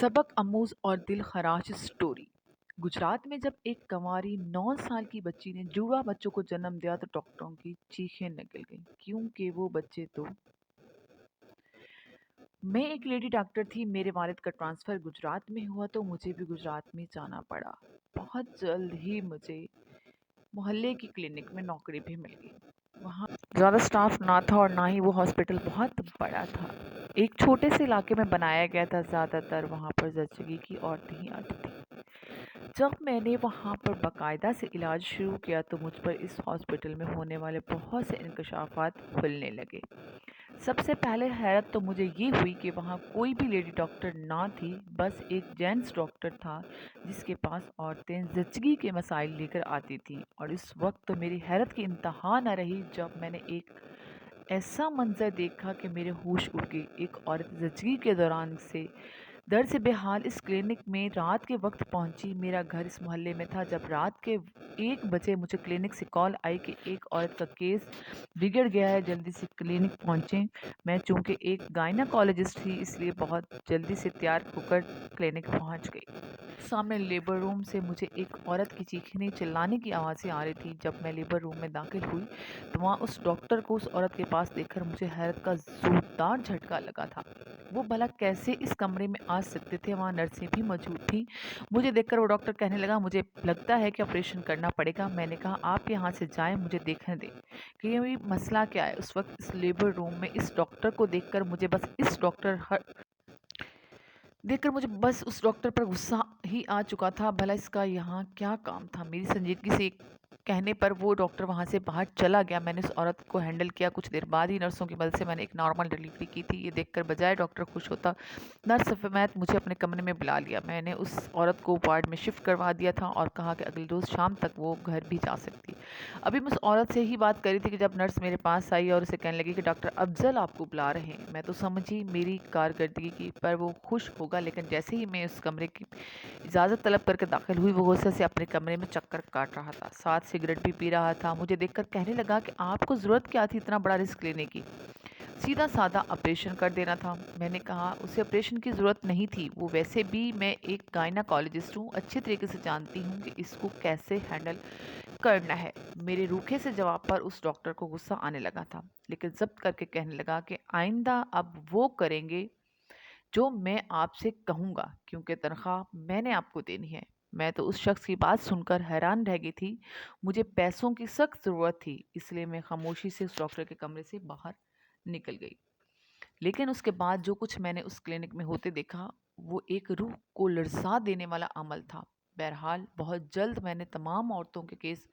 سبق آموز اور دل خراش اسٹوری۔ گجرات میں جب ایک کنواری 9 سال کی بچی نے جڑواں بچوں کو جنم دیا تو ڈاکٹروں کی چیخیں نکل گئیں کیونکہ وہ بچے تو میں ایک لیڈی ڈاکٹر تھی۔ میرے والد کا ٹرانسفر گجرات میں ہوا تو مجھے بھی گجرات میں جانا پڑا۔ بہت جلد ہی مجھے محلے کی کلینک میں نوکری بھی مل گئی۔ وہاں زیادہ سٹاف نہ تھا اور نہ ہی وہ ہاسپٹل بہت بڑا تھا۔ ایک چھوٹے سے علاقے میں بنایا گیا تھا۔ زیادہ تر وہاں پر زچگی کی عورتیں ہی آتی تھیں۔ جب میں نے وہاں پر باقاعدہ سے علاج شروع کیا تو مجھ پر اس ہاسپٹل میں ہونے والے بہت سے انکشافات کھلنے لگے۔ سب سے پہلے حیرت تو مجھے یہ ہوئی کہ وہاں کوئی بھی لیڈی ڈاکٹر نہ تھی، بس ایک جینٹس ڈاکٹر تھا جس کے پاس عورتیں زچگی کے مسائل لے کر آتی تھیں۔ اور اس وقت تو میری حیرت کی انتہا نہ رہی جب میں نے ایک ایسا منظر دیکھا کہ میرے ہوش اڑ گئے۔ ایک عورت زچگی کے دوران درد سے بے حال اس کلینک میں رات کے وقت پہنچی۔ میرا گھر اس محلے میں تھا۔ جب رات کے 1 بجے مجھے کلینک سے کال آئی کہ ایک عورت کا کیس بگڑ گیا ہے، جلدی سے کلینک پہنچیں۔ میں چونکہ ایک گائناکالوجسٹ تھی اس لیے بہت جلدی سے تیار ہو کر کلینک پہنچ گئی۔ سامنے لیبر روم سے مجھے ایک عورت کی چیخنے چلانے کی آوازیں آ رہی تھی۔ جب میں لیبر روم میں داخل ہوئی تو وہاں اس ڈاکٹر کو اس عورت کے پاس دیکھ کر مجھے حیرت کا زوردار جھٹکا لگا تھا۔ وہ بھلا کیسے اس کمرے میں آ سکتے تھے؟ وہاں نرسیں بھی موجود تھیں۔ مجھے دیکھ کر وہ ڈاکٹر کہنے لگا، مجھے لگتا ہے کہ آپریشن کرنا پڑے گا۔ میں نے کہا، آپ یہاں سے جائیں، مجھے دیکھنے دیں کہ یہ مسئلہ کیا ہے۔ اس وقت اس لیبر روم میں اس ڈاکٹر کو دیکھ کر مجھے بس اس ڈاکٹر پر غصہ ہی آ چکا تھا۔ بھلا اس کا یہاں کیا کام تھا؟ میری سنجیدگی سے کہنے پر وہ ڈاکٹر وہاں سے باہر چلا گیا۔ میں نے اس عورت کو ہینڈل کیا۔ کچھ دیر بعد ہی نرسوں کی مدد سے میں نے ایک نارمل ڈیلیوری کی تھی۔ یہ دیکھ کر بجائے ڈاکٹر خوش ہوتا، نرس سمیت مجھے اپنے کمرے میں بلا لیا۔ میں نے اس عورت کو وارڈ میں شفٹ کروا دیا تھا اور کہا کہ اگلے روز شام تک وہ گھر بھی جا سکتی۔ ابھی میں اس عورت سے ہی بات کر رہی تھی کہ جب نرس میرے پاس آئی اور اسے کہنے لگی کہ ڈاکٹر افضل آپ کو بلا رہے ہیں۔ میں تو سمجھی میری کارکردگی کی پر وہ خوش ہوگا، لیکن جیسے ہی میں اس کمرے کی اجازت طلب کر کے داخل ہوئی، وہ غصے سے اپنے کمرے میں چکر کاٹ رہا تھا، ساتھ سگریٹ بھی پی رہا تھا۔ مجھے دیکھ کر کہنے لگا کہ آپ کو ضرورت کیا تھی اتنا بڑا رسک لینے کی؟ سیدھا سادہ آپریشن کر دینا تھا۔ میں نے کہا اسے آپریشن کی ضرورت نہیں تھی، وہ ویسے بھی میں ایک گائناکالوجسٹ ہوں، اچھے طریقے سے جانتی ہوں کہ اس کو کیسے ہینڈل کرنا ہے۔ میرے روکھے سے جواب پر اس ڈاکٹر کو غصہ آنے لگا تھا، لیکن ضبط کر کے کہنے لگا کہ آئندہ اب وہ کریں گے جو میں آپ سے کہوں گا، کیونکہ تنخواہ میں نے آپ کو دینی ہے۔ میں تو اس شخص کی بات سن کر حیران رہ گئی تھی۔ مجھے پیسوں کی سخت ضرورت تھی، اس لیے میں خاموشی سے اس ڈاکٹر کے کمرے سے باہر نکل گئی۔ لیکن اس کے بعد جو کچھ میں نے اس کلینک میں ہوتے دیکھا وہ ایک روح کو لرزا دینے والا عمل تھا۔ بہرحال بہت جلد میں نے تمام عورتوں کے کیس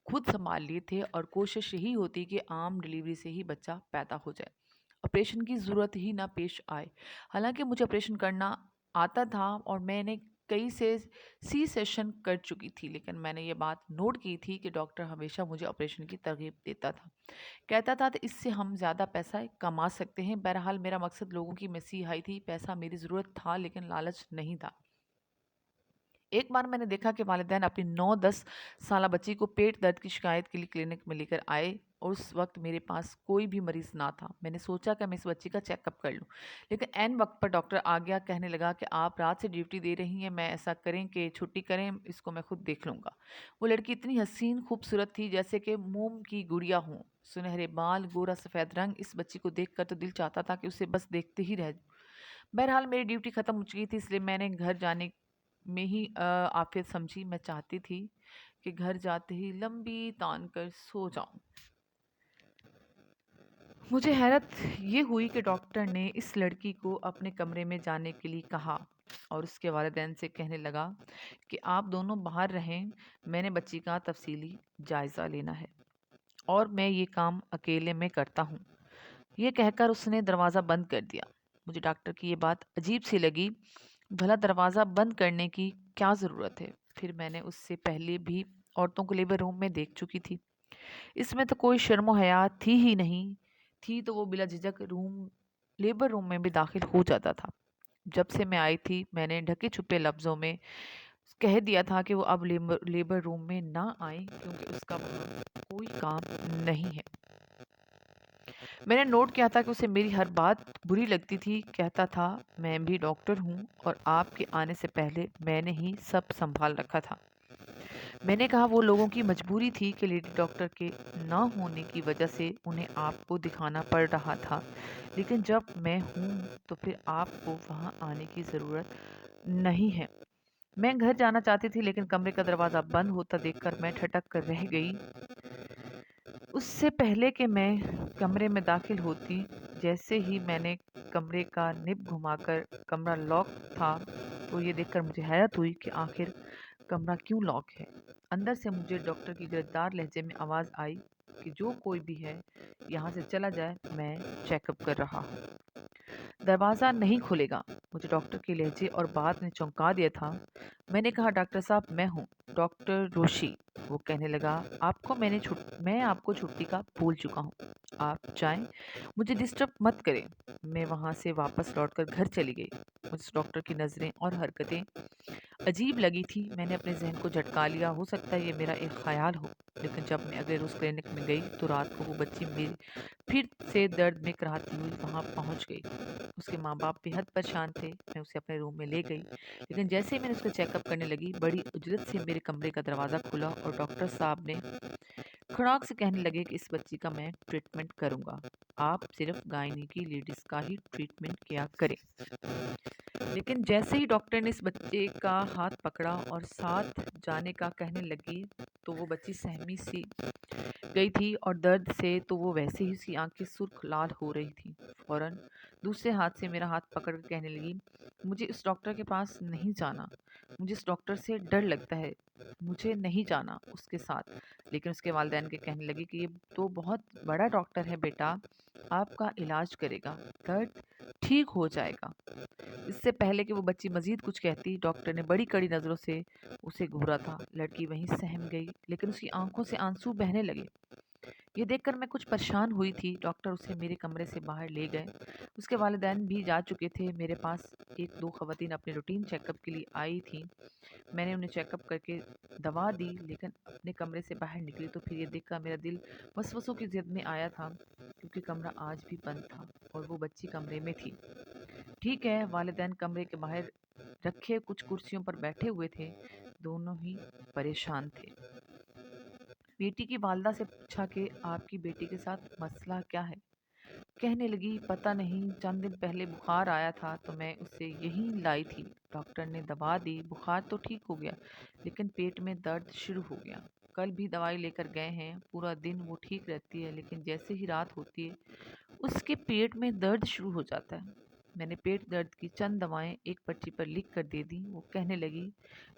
خود سنبھال لیے تھے اور کوشش یہی ہوتی کہ عام ڈیلیوری سے ہی بچہ پیدا ہو جائے، آپریشن کی ضرورت ہی نہ پیش آئے۔ حالانکہ مجھے آپریشن کرنا آتا تھا اور میں نے کئی سے سی سیشن کر چکی تھی، لیکن میں نے یہ بات نوٹ کی تھی کہ ڈاکٹر ہمیشہ مجھے آپریشن کی ترغیب دیتا تھا، کہتا تھا کہ اس سے ہم زیادہ پیسہ کما سکتے ہیں۔ بہرحال میرا مقصد لوگوں کی مسیحائی تھی، پیسہ میری ضرورت تھا لیکن لالچ نہیں تھا۔ ایک بار میں نے دیکھا کہ والدین اپنی 9-10 سالہ بچی کو پیٹ درد کی شکایت کے لیے کلینک میں لے کر آئے اور اس وقت میرے پاس کوئی بھی مریض نہ تھا۔ میں نے سوچا کہ میں اس بچی کا چیک اپ کر لوں، لیکن عین وقت پر ڈاکٹر آ گیا، کہنے لگا کہ آپ رات سے ڈیوٹی دے رہی ہیں، میں ایسا کریں کہ چھٹی کریں، اس کو میں خود دیکھ لوں گا۔ وہ لڑکی اتنی حسین خوبصورت تھی جیسے کہ موم کی گڑیا ہوں، سنہرے بال، گورا سفید رنگ۔ اس بچی کو دیکھ کر تو دل چاہتا تھا کہ اسے بس دیکھتے ہی رہ جاؤں۔ بہرحال میری ڈیوٹی ختم ہو چکی تھی، اس لیے میں نے گھر جانے میں ہی عافیت سمجھی۔ میں چاہتی تھی کہ گھر جاتے ہی لمبی تان کر سو جاؤں۔ مجھے حیرت یہ ہوئی کہ ڈاکٹر نے اس لڑکی کو اپنے کمرے میں جانے کے لیے کہا اور اس کے والدین سے کہنے لگا کہ آپ دونوں باہر رہیں، میں نے بچی کا تفصیلی جائزہ لینا ہے اور میں یہ کام اکیلے میں کرتا ہوں۔ یہ کہہ کر اس نے دروازہ بند کر دیا۔ مجھے ڈاکٹر کی یہ بات عجیب سی لگی، بھلا دروازہ بند کرنے کی کیا ضرورت ہے؟ پھر میں نے اس سے پہلے بھی عورتوں کو لیبر روم میں دیکھ چکی تھی، اس میں تو کوئی شرم و حیا تھی ہی نہیں، تھی تو وہ بلا جھجک لیبر روم میں بھی داخل ہو جاتا تھا۔ جب سے میں آئی تھی میں نے ڈھکے چھپے لفظوں میں کہہ دیا تھا کہ وہ اب لیبر روم میں نہ آئیں کیونکہ اس کا وہاں کوئی کام نہیں ہے۔ मैंने नोट किया था कि उसे मेरी हर बात बुरी लगती थी। कहता था मैं भी डॉक्टर हूँ और आपके आने से पहले मैंने ही सब संभाल रखा था। मैंने कहा वो लोगों की मजबूरी थी कि लेडी डॉक्टर के ना होने की वजह से उन्हें आपको दिखाना पड़ रहा था, लेकिन जब मैं हूँ तो फिर आपको वहाँ आने की ज़रूरत नहीं है। मैं घर जाना चाहती थी, लेकिन कमरे का दरवाज़ा बंद होता देखकर मैं ठटक कर रह गई। उससे पहले कि मैं कमरे में दाखिल होती, जैसे ही मैंने कमरे का निब घुमाकर कमरा लॉक था, तो ये देखकर मुझे हैरत हुई कि आखिर कमरा क्यों लॉक है। अंदर से मुझे डॉक्टर की गिरफ्तार लहजे में आवाज़ आई कि जो कोई भी है यहाँ से चला जाए, मैं चेकअप कर रहा हूँ। दरवाज़ा नहीं खुलेगा। मुझे डॉक्टर के लहजे और बात ने चौंका दिया था। मैंने कहा डॉक्टर साहब मैं हूँ, डॉक्टर रोशी। वो कहने लगा मैं आपको छुट्टी का बोल चुका हूँ, आप जाएं, मुझे डिस्टर्ब मत करें। मैं वहाँ से वापस लौटकर घर चली गई। मुझे उस डॉक्टर की नज़रें और हरकतें अजीब लगी थी। मैंने अपने जहन को झटका लिया, हो सकता है ये मेरा एक ख्याल हो। लेकिन जब मैं अगले रोज़ क्लिनिक में गई तो रात को वो बच्ची मेरी फिर से दर्द में कराहती हुई वहाँ पहुँच गई। उसके माँ बाप बेहद परेशान थे। मैं उसे अपने रूम में ले गई, लेकिन जैसे ही मैंने उसका चेकअप करने लगी, बड़ी उजलत से मेरे कमरे का दरवाज़ा खुला और डॉक्टर साहब ने खड़ाक से कहने लगे कि इस बच्ची का मैं ट्रीटमेंट करूँगा, आप सिर्फ गायनी की लेडीज़ का ही ट्रीटमेंट किया करें। लेकिन जैसे ही डॉक्टर ने इस बच्चे का हाथ पकड़ा और साथ जाने का कहने लगी, तो वो बच्ची सहमी सी गई थी और दर्द से तो वो वैसे ही उसकी आंखें सुर्ख लाल हो रही थी। फौरन दूसरे हाथ से मेरा हाथ पकड़ कर कहने लगी, मुझे इस डॉक्टर के पास नहीं जाना, मुझे इस डॉक्टर से डर लगता है, मुझे नहीं जाना उसके साथ। लेकिन उसके वालिदैन के कहने लगी कि ये तो बहुत बड़ा डॉक्टर है बेटा, आपका इलाज करेगा, दर्द ठीक हो जाएगा। इससे पहले कि वो बच्ची मजीद कुछ कहती, डॉक्टर ने बड़ी कड़ी नज़रों से उसे घूरा था। लड़की वहीं सहम गई, लेकिन उसकी आंखों से आंसू बहने लगे। ये देखकर मैं कुछ परेशान हुई थी। डॉक्टर उसे मेरे कमरे से बाहर ले गए। उसके वालिदैन भी जा चुके थे। मेरे पास एक दो खवातीन अपने रूटीन चेकअप के लिए आई थी। मैंने उन्हें चेकअप करके दवा दी, लेकिन अपने कमरे से बाहर निकली तो फिर ये देखकर मेरा दिल वसवसों की ज़िद में आया था, क्योंकि कमरा आज भी बंद था और वो बच्ची कमरे में थी। ठीक है, वालिदैन कमरे के बाहर रखे कुछ कुर्सियों पर बैठे हुए थे। दोनों ही परेशान थे। बेटी की वालदा से पूछा कि आपकी बेटी के साथ मसला क्या है। कहने लगी पता नहीं, चंद दिन पहले बुखार आया था तो मैं उसे यहीं लाई थी। डॉक्टर ने दवा दी, बुखार तो ठीक हो गया, लेकिन पेट में दर्द शुरू हो गया। कल भी दवाई लेकर गए हैं, पूरा दिन वो ठीक रहती है, लेकिन जैसे ही रात होती है उसके पेट में दर्द शुरू हो जाता है। मैंने पेट दर्द की चंद दवाएं एक पर्ची पर लिख कर दे दी। वो कहने लगी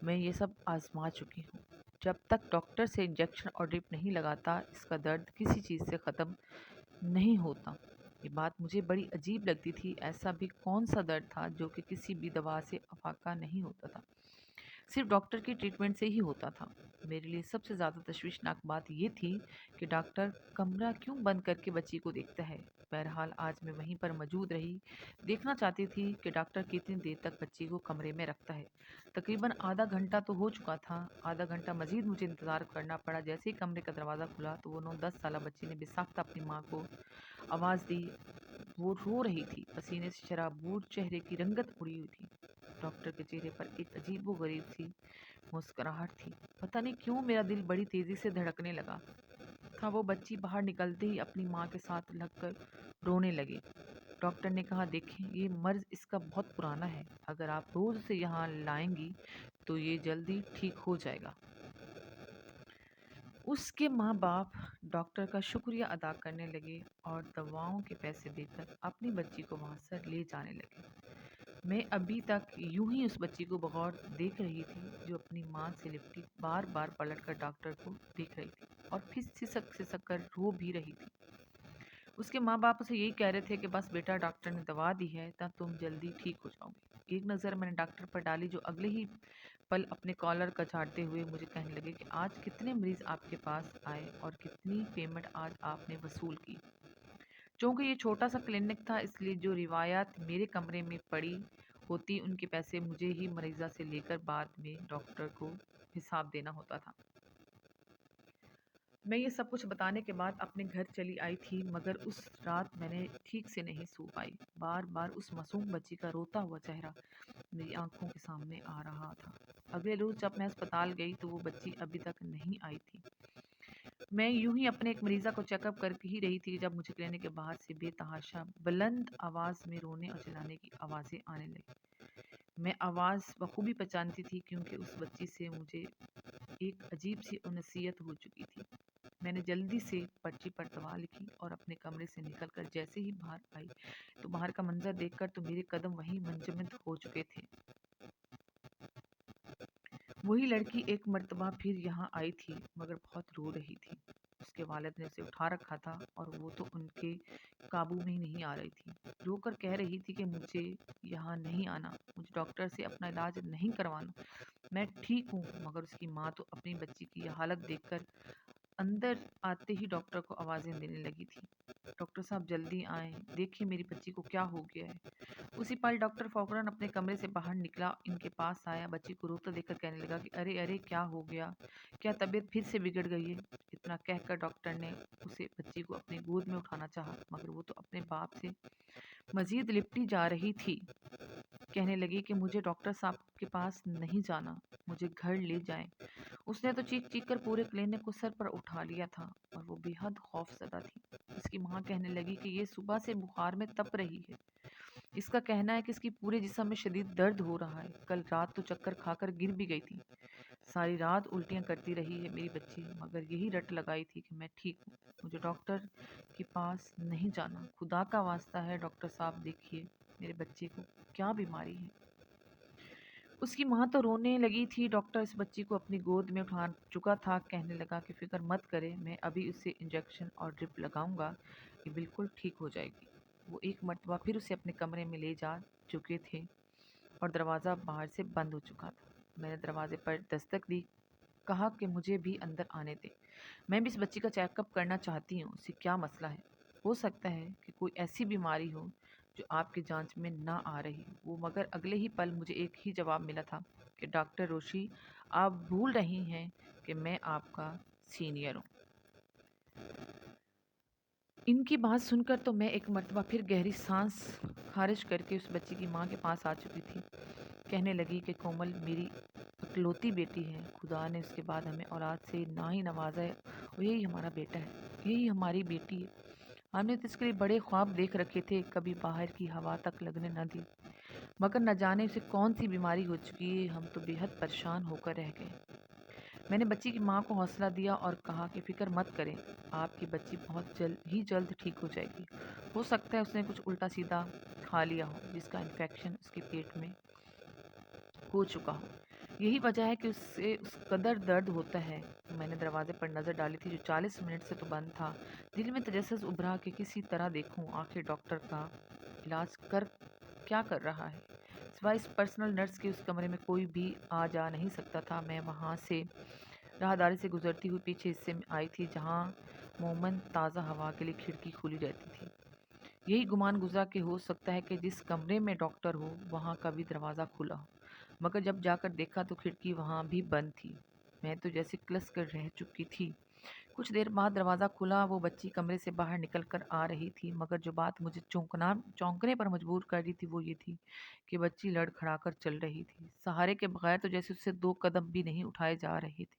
मैं ये सब आजमा चुकी हूँ, जब तक डॉक्टर से इंजेक्शन और ड्रिप नहीं लगाता इसका दर्द किसी चीज़ से ख़त्म नहीं होता। ये बात मुझे बड़ी अजीब लगती थी। ऐसा भी कौन सा दर्द था जो कि किसी भी दवा से अफाका नहीं होता था, सिर्फ डॉक्टर की ट्रीटमेंट से ही होता था। मेरे लिए सबसे ज़्यादा तशवीशनाक बात ये थी कि डॉक्टर कमरा क्यों बंद करके बच्ची को देखता है। बहरहाल आज मैं वहीं पर मौजूद रही, देखना चाहती थी कि डॉक्टर कितनी देर तक बच्ची को कमरे में रखता है। तकरीबन आधा घंटा तो हो चुका था। आधा घंटा मजीद मुझे इंतज़ार करना पड़ा। जैसे ही कमरे का दरवाज़ा खुला तो वो 9-10 साल बच्ची ने बेसाख्ता अपनी माँ को आवाज़ दी। वो रो रही थी, पसीने से शराबूर चेहरे की रंगत उड़ी हुई थी। डॉक्टर के चेहरे पर एक अजीबो-गरीब सी मुस्कुराहट थी। पता नहीं क्यों मेरा दिल बड़ी तेज़ी से धड़कने लगा था। वो बच्ची बाहर निकलते ही अपनी माँ के साथ लगकर रोने लगी। डॉक्टर ने कहा देखें, ये मर्ज़ इसका बहुत पुराना है, अगर आप रोज़ उसे यहाँ लाएंगी तो ये जल्दी ठीक हो जाएगा। उसके माँ बाप डॉक्टर का शुक्रिया अदा करने लगे और दवाओं के पैसे देकर अपनी बच्ची को वहाँ से ले जाने लगे। मैं अभी तक यूं ही उस बच्ची को बगौर देख रही थी, जो अपनी माँ से लिपटी बार बार पलटकर डॉक्टर को देख रही थी और फिर सिसक सिसक कर रो भी रही थी। उसके माँ बाप उसे यही कह रहे थे कि बस बेटा, डॉक्टर ने दवा दी है तब तुम जल्दी ठीक हो जाओगे। एक नज़र मैंने डॉक्टर पर डाली, जो अगले ही पल अपने कॉलर का झाड़ते हुए मुझे कहने लगे कि आज कितने मरीज आपके पास आए और कितनी पेमेंट आज आपने वसूल की। चूँकि ये छोटा सा क्लिनिक था, इसलिए जो रिवायात मेरे कमरे में पड़ी होती उनके पैसे मुझे ही मरीज़ा से लेकर बाद में डॉक्टर को हिसाब देना होता था। मैं ये सब कुछ बताने के बाद अपने घर चली आई थी, मगर उस रात मैंने ठीक से नहीं सो पाई। बार बार उस मासूम बच्ची का रोता हुआ चेहरा मेरी आंखों के सामने आ रहा था। अगले रोज जब मैं अस्पताल गई तो वो बच्ची अभी तक नहीं आई थी। मैं यूं ही अपने एक मरीजा को चेकअप कर ही रही थी जब मुझे क्लिनिक के बाहर से बेतहाशा बुलंद आवाज में रोने और चिल्लाने की आवाजें आने लगी। मैं आवाज बखूबी पहचानती थी क्योंकि उस बच्ची से मुझे एक अजीब सी उनसीयत हो चुकी थी। मैंने जल्दी से पर्ची पर दवा लिखी और अपने कमरे से निकलकर जैसे ही बाहर आई तो बाहर का मंजर देखकर तो मेरे कदम वहीं मंजमद हो चुके थे। वही लड़की एक मर्तबा फिर यहाँ आई थी, मगर बहुत रो रही थी। उसके वालिद ने उसे उठा रखा था और वो तो उनके काबू में ही नहीं आ रही थी। रोकर कह रही थी कि मुझे यहाँ नहीं आना, मुझे डॉक्टर से अपना इलाज नहीं करवाना, मैं ठीक हूँ। मगर उसकी माँ तो अपनी बच्ची की यह हालत देखकर अंदर आते ही डॉक्टर को आवाज़ें देने लगी थी। डॉक्टर साहब जल्दी आएं, देखिए मेरी बच्ची को क्या हो गया है। उसी पल डॉक्टर फौरन अपने कमरे से बाहर निकला, इनके पास आया, बच्ची को रोता देखकर कहने लगा कि अरे अरे क्या हो गया, क्या तबीयत फिर से बिगड़ गई है। इतना कहकर डॉक्टर ने उसे बच्ची को अपनी गोद में उठाना चाहा, मगर वो तो अपने बाप से मजीद लिपटी जा रही थी। कहने लगी कि मुझे डॉक्टर साहब के पास नहीं जाना, मुझे घर ले जाएं। उसने तो चीख चीख कर पूरे क्लिनिक को सर पर उठा लिया था और वो बेहद खौफजदा थी। इसकी माँ कहने लगी कि ये सुबह से बुखार में तप रही है। इसका कहना है कि इसकी पूरे जिस्म में शदीद दर्द हो रहा है। कल रात तो चक्कर खाकर गिर भी गई थी। सारी रात उल्टियाँ करती रही है मेरी बच्ची, मगर यही रट लगाई थी कि मैं ठीक हूँ, मुझे डॉक्टर के पास नहीं जाना। खुदा का वास्ता है डॉक्टर साहब, देखिए मेरे बच्चे को क्या बीमारी है। उसकी माँ तो रोने लगी थी। डॉक्टर इस बच्ची को अपनी गोद में उठा चुका था। कहने लगा कि फिक्र मत करे, मैं अभी उसे इंजेक्शन और ड्रिप लगाऊंगा, ये बिल्कुल ठीक हो जाएगी। वो एक मर्तबा फिर उसे अपने कमरे में ले जा चुके थे और दरवाज़ा बाहर से बंद हो चुका था। मैंने दरवाजे पर दस्तक दी, कहा कि मुझे भी अंदर आने दे, मैं भी इस बच्ची का चेकअप करना चाहती हूँ। उसे क्या मसला है, हो सकता है कि कोई ऐसी बीमारी हो जो आपकी जांच में ना आ रही हो। वो मगर अगले ही पल मुझे एक ही जवाब मिला था कि डॉक्टर रोशी, आप भूल रही हैं कि मैं आपका सीनियर हूँ। इनकी बात सुनकर तो मैं एक मर्तबा फिर गहरी सांस खारिज करके उस बच्ची की माँ के पास आ चुकी थी। कहने लगी कि कोमल मेरी इकलौती बेटी है, खुदा ने उसके बाद हमें औलाद से ना ही नवाजा है और यही हमारा बेटा है, यही हमारी बेटी है। हमने तो इसके लिए बड़े ख्वाब देख रखे थे, कभी बाहर की हवा तक लगने न दी, मगर न जाने उसे कौन सी बीमारी हो चुकी है, हम तो बेहद परेशान होकर रह गए। मैंने बच्ची की माँ को हौसला दिया और कहा कि फिक्र मत करें, आपकी बच्ची बहुत जल्द ठीक हो जाएगी। हो सकता है उसने कुछ उल्टा सीधा खा लिया हो जिसका इन्फेक्शन उसके पेट में हो चुका हो, यही वजह है कि उससे उस कदर दर्द होता है। मैंने दरवाजे पर नज़र डाली थी जो 40 मिनट से तो बंद था। दिल में तजस्सुस उभरा कि किसी तरह देखूं आखिर डॉक्टर का इलाज क्या कर रहा है। सिवाय इस पर्सनल नर्स के उस कमरे में कोई भी आ जा नहीं सकता था। मैं वहाँ से राहदारी से गुजरती हुई पीछे हिस्से में आई थी जहाँ मोमन ताज़ा हवा के लिए खिड़की खुली रहती थी। यही गुमान गुजरा कि हो सकता है कि जिस कमरे में डॉक्टर हो वहाँ का भी दरवाज़ा खुला हो, मगर जब जाकर देखा तो खिड़की वहाँ भी बंद थी। मैं तो जैसे क्लस कर रह चुकी थी। कुछ देर बाद दरवाज़ा खुला, वो बच्ची कमरे से बाहर निकल कर आ रही थी, मगर जो बात मुझे चौंकने पर मजबूर कर रही थी वो ये थी कि बच्ची लड़खड़ा कर चल रही थी, सहारे के बगैर, तो जैसे उससे 2 कदम भी नहीं उठाए जा रहे थे।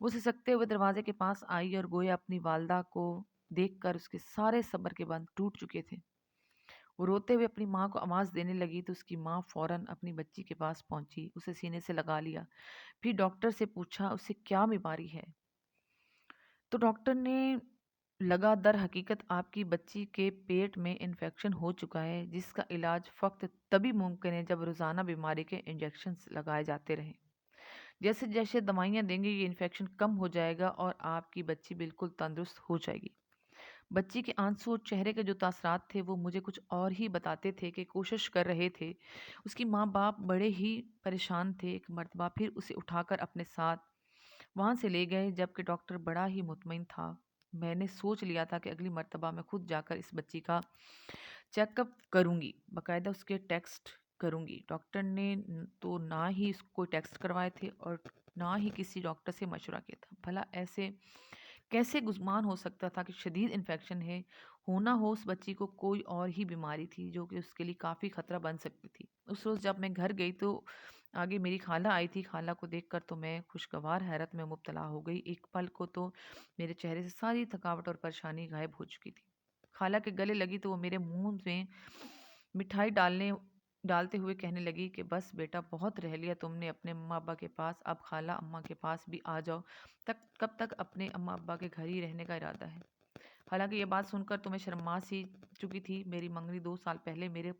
वो सिसकते हुए दरवाजे के पास आई और गोया अपनी वालदा को देखकर उसके सारे सब्र के बंध टूट चुके थे। वो रोते हुए अपनी माँ को आवाज़ देने लगी तो उसकी माँ फौरन अपनी बच्ची के पास पहुंची, उसे सीने से लगा लिया। फिर डॉक्टर से पूछा उसे क्या बीमारी है। तो डॉक्टर ने लगा, दर हकीकत आपकी बच्ची के पेट में इन्फेक्शन हो चुका है जिसका इलाज फ़क्त तभी मुमकिन है जब रोज़ाना बीमारी के इंजेक्शन्स लगाए जाते रहें। जैसे जैसे दवाइयाँ देंगे ये इन्फेक्शन कम हो जाएगा और आपकी बच्ची बिल्कुल तंदुरुस्त हो जाएगी। बच्ची के आंसू और चेहरे के जो तासरात थे वो मुझे कुछ और ही बताते थे कि कोशिश कर रहे थे। उसकी माँ बाप बड़े ही परेशान थे। एक मर्तबा फिर उसे उठाकर अपने साथ वहाँ से ले गए जबकि डॉक्टर बड़ा ही मुतमईन था। मैंने सोच लिया था कि अगली मर्तबा मैं खुद जाकर इस बच्ची का चेकअप करूँगी, बाकायदा उसके टेस्ट करूँगी। डॉक्टर ने तो ना ही उसको कोई टेस्ट करवाए थे और ना ही किसी डॉक्टर से मशवरा किया था। भला ऐसे कैसे गुमान हो सकता था कि शदीद इन्फेक्शन है, होना हो उस बच्ची को कोई और ही बीमारी थी जो कि उसके लिए काफ़ी ख़तरा बन सकती थी। उस रोज़ जब मैं घर गई तो आगे मेरी खाला आई थी। खाला को देखकर तो मैं खुशगवार हैरत में मुब्तला हो गई। एक पल को तो मेरे चेहरे से सारी थकावट और परेशानी गायब हो चुकी थी। खाला के गले लगी तो वो मेरे मुंह में मिठाई डालते हुए कहने लगी कि बस बेटा, बहुत रह लिया तुमने अपने अम्मा अब्बा के पास, अब खाला अम्मा के पास भी आ जाओ। कब तक अपने अम्मा अब्बा के घर ही रहने का इरादा है? हालांकि ये बात सुनकर तो मैं शर्मा सी चुकी थी। मेरी मंगनी 2 साल पहले मेरे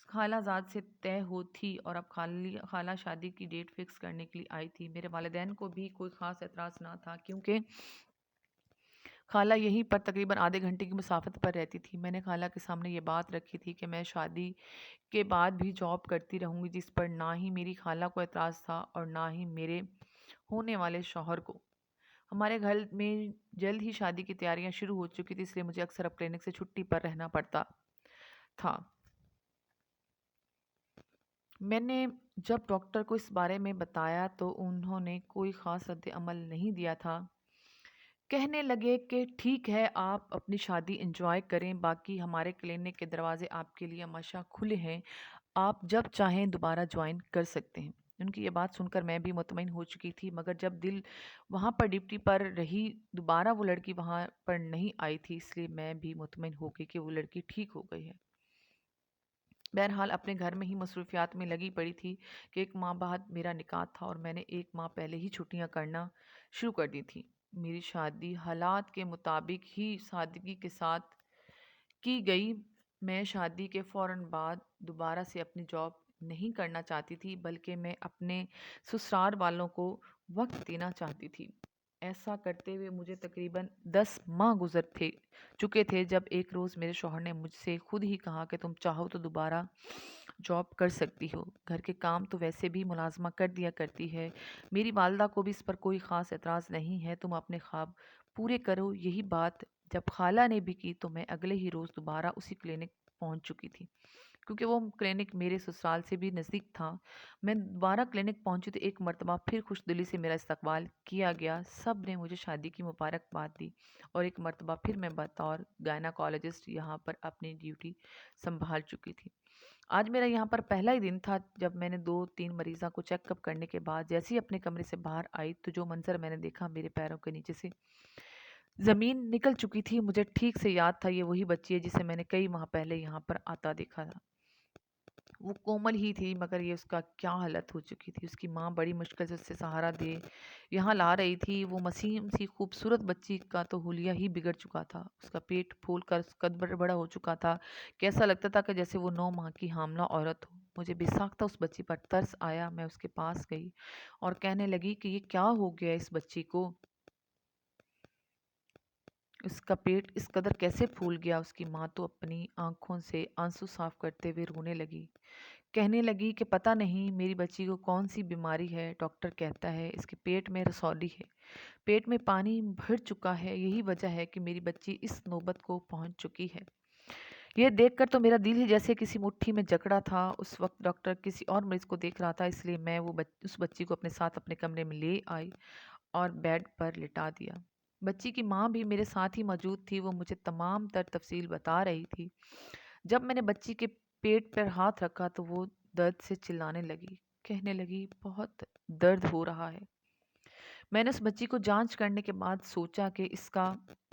खालाजाद से तय हो थी और अब खाला शादी की डेट फिक्स करने के लिए आई थी। मेरे वालिदैन को भी कोई ख़ास एतराज़ ना था, क्योंकि खाला यहीं पर तकरीबन आधे घंटे की मुसाफत पर रहती थी। मैंने खाला के सामने ये बात रखी थी कि मैं शादी के बाद भी जॉब करती रहूँगी, जिस पर ना ही मेरी खाला को एतराज़ था और ना ही मेरे होने वाले शौहर को। हमारे घर में जल्द ही शादी की तैयारियां शुरू हो चुकी थी, इसलिए मुझे अक्सर अब क्लिनिक से छुट्टी पर रहना पड़ता था। मैंने जब डॉक्टर को इस बारे में बताया तो उन्होंने कोई ख़ास रद्द अमल नहीं दिया था। कहने लगे कि ठीक है, आप अपनी शादी एंजॉय करें, बाकी हमारे क्लिनिक के दरवाजे आपके लिए हमेशा खुले हैं, आप जब चाहें दोबारा ज्वाइन कर सकते हैं। उनकी ये बात सुनकर मैं भी मुतमईन हो चुकी थी, मगर जब दिल वहाँ पर ड्यूटी पर रही, दोबारा वो लड़की वहाँ पर नहीं आई थी, इसलिए मैं भी मुतमईन हो गई कि वो लड़की ठीक हो गई है। बहरहाल अपने घर में ही मसरूफियात में लगी पड़ी थी कि एक माह बाद मेरा निकाह था और मैंने एक माह पहले ही छुट्टियां करना शुरू कर दी थी। मेरी शादी हालात के मुताबिक ही सादगी के साथ की गई। मैं शादी के फ़ौरन बाद दोबारा से अपनी जॉब नहीं करना चाहती थी, बल्कि मैं अपने ससुराल वालों को वक्त देना चाहती थी। ऐसा करते हुए मुझे तकरीबन 10 माह गुजर थे चुके थे जब एक रोज़ मेरे शौहर ने मुझसे खुद ही कहा कि तुम चाहो तो दोबारा जॉब कर सकती हो, घर के काम तो वैसे भी मुलाजमा कर दिया करती है, मेरी वालदा को भी इस पर कोई ख़ास एतराज़ नहीं है, तुम अपने ख्वाब पूरे करो। यही बात जब खाला ने भी की तो मैं अगले ही रोज़ दोबारा उसी क्लिनिक पहुंच चुकी थी, क्योंकि वो क्लिनिक मेरे ससुराल से भी नज़दीक था। मैं दोबारा क्लिनिक पहुंची तो एक मर्तबा फिर खुश दिली से मेरा इस्तकबाल किया गया। सब ने मुझे शादी की मुबारकबाद दी और एक मर्तबा फिर मैं बतौर गायनाकोलॉजिस्ट यहाँ पर अपनी ड्यूटी संभाल चुकी थी। आज मेरा यहाँ पर पहला ही दिन था। जब मैंने 2-3 मरीज़ा को चेकअप करने के बाद जैसे ही अपने कमरे से बाहर आई तो जो मंज़र मैंने देखा, मेरे पैरों के नीचे से ज़मीन निकल चुकी थी। मुझे ठीक से याद था, ये वही बच्ची है जिसे मैंने कई माह पहले यहाँ पर आता देखा था। वो कोमल ही थी, मगर ये उसका क्या हालत हो चुकी थी। उसकी माँ बड़ी मुश्किल से उससे सहारा दे यहाँ ला रही थी। वो मसीम सी खूबसूरत बच्ची का तो हुलिया ही बिगड़ चुका था। उसका पेट फूल कर कद बड़ा हो चुका था कि ऐसा लगता था कि जैसे वो 9 माह की हामला औरत हो। मुझे बेसाख्ता उस बच्ची पर तरस आया। मैं उसके पास गई और कहने लगी कि ये क्या हो गया इस बच्ची को, उसका पेट इस कदर कैसे फूल गया। उसकी माँ तो अपनी आंखों से आंसू साफ करते हुए रोने लगी। कहने लगी कि पता नहीं मेरी बच्ची को कौन सी बीमारी है, डॉक्टर कहता है इसके पेट में रसौली है, पेट में पानी भर चुका है, यही वजह है कि मेरी बच्ची इस नौबत को पहुंच चुकी है। यह देखकर तो मेरा दिल ही जैसे किसी मुट्ठी में जकड़ा था। उस वक्त डॉक्टर किसी और मरीज को देख रहा था, इसलिए मैं उस बच्ची को अपने साथ अपने कमरे में ले आई और बेड पर लिटा दिया। बच्ची की माँ भी मेरे साथ ही मौजूद थी। वो मुझे तमाम तर तफसील बता रही थी। जब मैंने बच्ची के पेट पर हाथ रखा तो वो दर्द से चिल्लाने लगी। कहने लगी बहुत दर्द हो रहा है। मैंने उस बच्ची को जांच करने के बाद सोचा कि इसका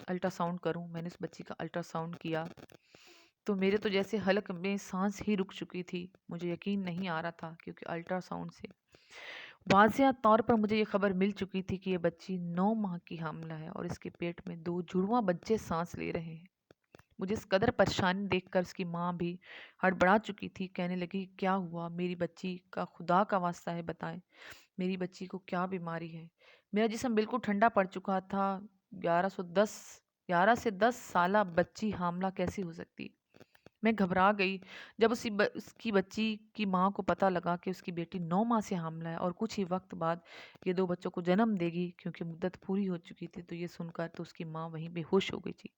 अल्ट्रासाउंड करूं। मैंने उस बच्ची का अल्ट्रासाउंड किया तो मेरे तो जैसे हलक में सांस ही रुक चुकी थी। मुझे यकीन नहीं आ रहा था, क्योंकि अल्ट्रासाउंड से वाज़िया तौर पर मुझे ये खबर मिल चुकी थी कि ये बच्ची 9 माह की हामला है और इसके पेट में 2 जुड़वा बच्चे सांस ले रहे हैं। मुझे इस कदर परेशानी देखकर उसकी माँ भी हड़बड़ा चुकी थी। कहने लगी क्या हुआ मेरी बच्ची का, खुदा का वास्ता है बताएं, मेरी बच्ची को क्या बीमारी है। मेरा जिस्म बिल्कुल ठंडा पड़ चुका था। 1110 11 से 10 साला बच्ची हामला कैसी हो सकती। मैं घबरा गई जब उसकी बच्ची की माँ को पता लगा कि उसकी बेटी 9 माह से हामला है और कुछ ही वक्त बाद ये 2 बच्चों को जन्म देगी, क्योंकि मुद्दत पूरी हो चुकी थी। तो ये सुनकर तो उसकी माँ वहीं बेहोश हो गई थी।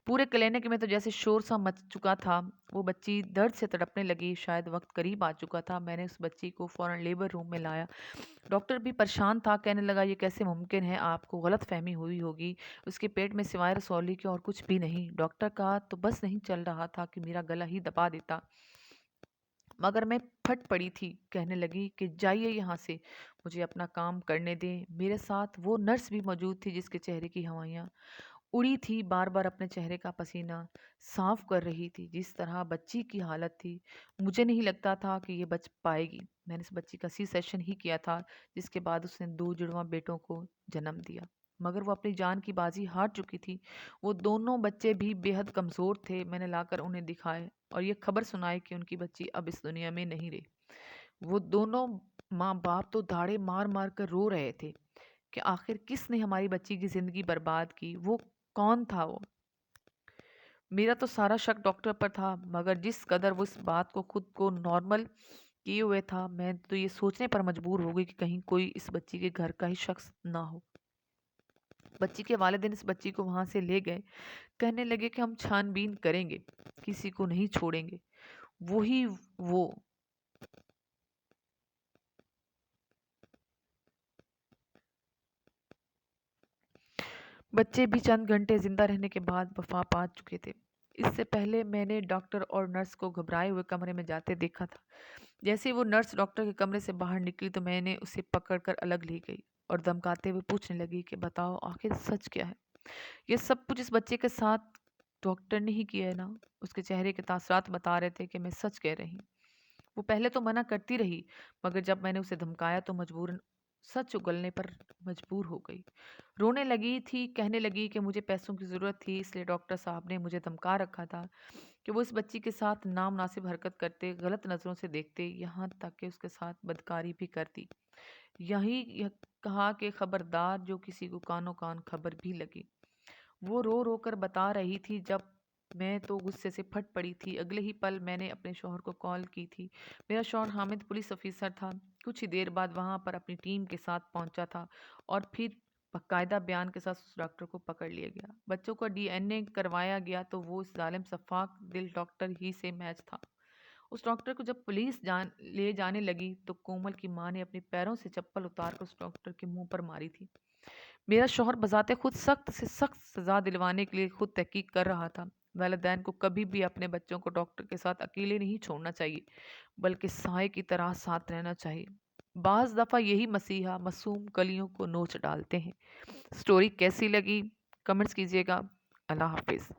پورے کلینک میں تو جیسے شور سا مچ چکا تھا۔ وہ بچی درد سے تڑپنے لگی، شاید وقت قریب آ چکا تھا۔ میں نے اس بچی کو فوراً لیبر روم میں لایا۔ ڈاکٹر بھی پریشان تھا، کہنے لگا یہ کیسے ممکن ہے، آپ کو غلط فہمی ہوئی ہوگی، اس کے پیٹ میں سوائے رسولی کے اور کچھ بھی نہیں۔ ڈاکٹر کا تو بس نہیں چل رہا تھا کہ میرا گلا ہی دبا دیتا، مگر میں پھٹ پڑی تھی۔ کہنے لگی کہ جائیے یہاں سے، مجھے اپنا کام کرنے دیں۔ میرے ساتھ وہ نرس بھی موجود تھی جس کے چہرے کی ہوائیاں اڑی تھی، بار بار اپنے چہرے کا پسینہ صاف کر رہی تھی۔ جس طرح بچی کی حالت تھی، مجھے نہیں لگتا تھا کہ یہ بچ پائے گی۔ میں نے اس بچی کا سی سیکشن ہی کیا تھا، جس کے بعد اس نے 2 جڑواں بیٹوں کو جنم دیا، مگر وہ اپنی جان کی بازی ہار چکی تھی۔ وہ دونوں بچے بھی بے حد کمزور تھے۔ میں نے لا کر انہیں دکھائے اور یہ خبر سنائی کہ ان کی بچی اب اس دنیا میں نہیں رہی۔ وہ دونوں ماں باپ تو دھاڑے مار مار کر رو رہے تھے کہ آخر کس نے ہماری بچی کی زندگی برباد کی، وہ کون تھا وہ؟ میرا تو سارا شک ڈاکٹر پر تھا، مگر جس قدر وہ اس بات کو خود کو نارمل کیے ہوئے تھا، میں تو یہ سوچنے پر مجبور ہو گئی کہ کہیں کوئی اس بچی کے گھر کا ہی شخص نہ ہو۔ بچی کے والدین اس بچی کو وہاں سے لے گئے، کہنے لگے کہ ہم چھان بین کریں گے، کسی کو نہیں چھوڑیں گے۔ وہی وہ بچے بھی چند گھنٹے زندہ رہنے کے بعد وفا پا چکے تھے۔ اس سے پہلے میں نے ڈاکٹر اور نرس کو گھبرائے ہوئے کمرے میں جاتے دیکھا تھا۔ جیسے وہ نرس ڈاکٹر کے کمرے سے باہر نکلی تو میں نے اسے پکڑ کر الگ لے گئی اور دمکاتے ہوئے پوچھنے لگی کہ بتاؤ آخر سچ کیا ہے؟ یہ سب کچھ اس بچے کے ساتھ ڈاکٹر نے ہی کیا ہے نا؟ اس کے چہرے کے تاثرات بتا رہے تھے کہ میں سچ کہہ رہی ہوں۔ وہ پہلے تو منع کرتی رہی، مگر جب میں نے اسے دھمکایا تو مجبوراً سچ اگلنے پر مجبور ہو گئی۔ رونے لگی تھی، کہنے لگی کہ مجھے پیسوں کی ضرورت تھی، اس لیے ڈاکٹر صاحب نے مجھے دھمکا رکھا تھا کہ وہ اس بچی کے ساتھ نامناسب حرکت کرتے، غلط نظروں سے دیکھتے، یہاں تک کہ اس کے ساتھ بدکاری بھی کرتی۔ یہ کہا کہ خبردار جو کسی کو کانوں کان خبر بھی لگی۔ وہ رو رو کر بتا رہی تھی، جب میں تو غصے سے پھٹ پڑی تھی۔ اگلے ہی پل میں نے اپنے شوہر کو کال کی تھی۔ میرا شوہر حامد پولیس افیسر تھا، کچھ ہی دیر بعد وہاں پر اپنی ٹیم کے ساتھ پہنچا تھا اور پھر باقاعدہ بیان کے ساتھ اس ڈاکٹر کو پکڑ لیا گیا۔ بچوں کا ڈی این اے کروایا گیا تو وہ اس ظالم شفاق دل ڈاکٹر ہی سے میچ تھا۔ اس ڈاکٹر کو جب پولیس لے جانے لگی تو کومل کی ماں نے اپنے پیروں سے چپل اتار کر اس ڈاکٹر کے منہ پر ماری تھی۔ میرا شوہر بذات خود سخت سے سخت سزا دلوانے کے لیے خود تحقیق کر رہا تھا۔ والدین کو کبھی بھی اپنے بچوں کو ڈاکٹر کے ساتھ اکیلے نہیں چھوڑنا چاہیے، بلکہ سائے کی طرح ساتھ رہنا چاہیے۔ بعض دفعہ یہی مسیحا معصوم کلیوں کو نوچ ڈالتے ہیں۔ سٹوری کیسی لگی کمنٹس کیجیے گا۔ اللہ حافظ۔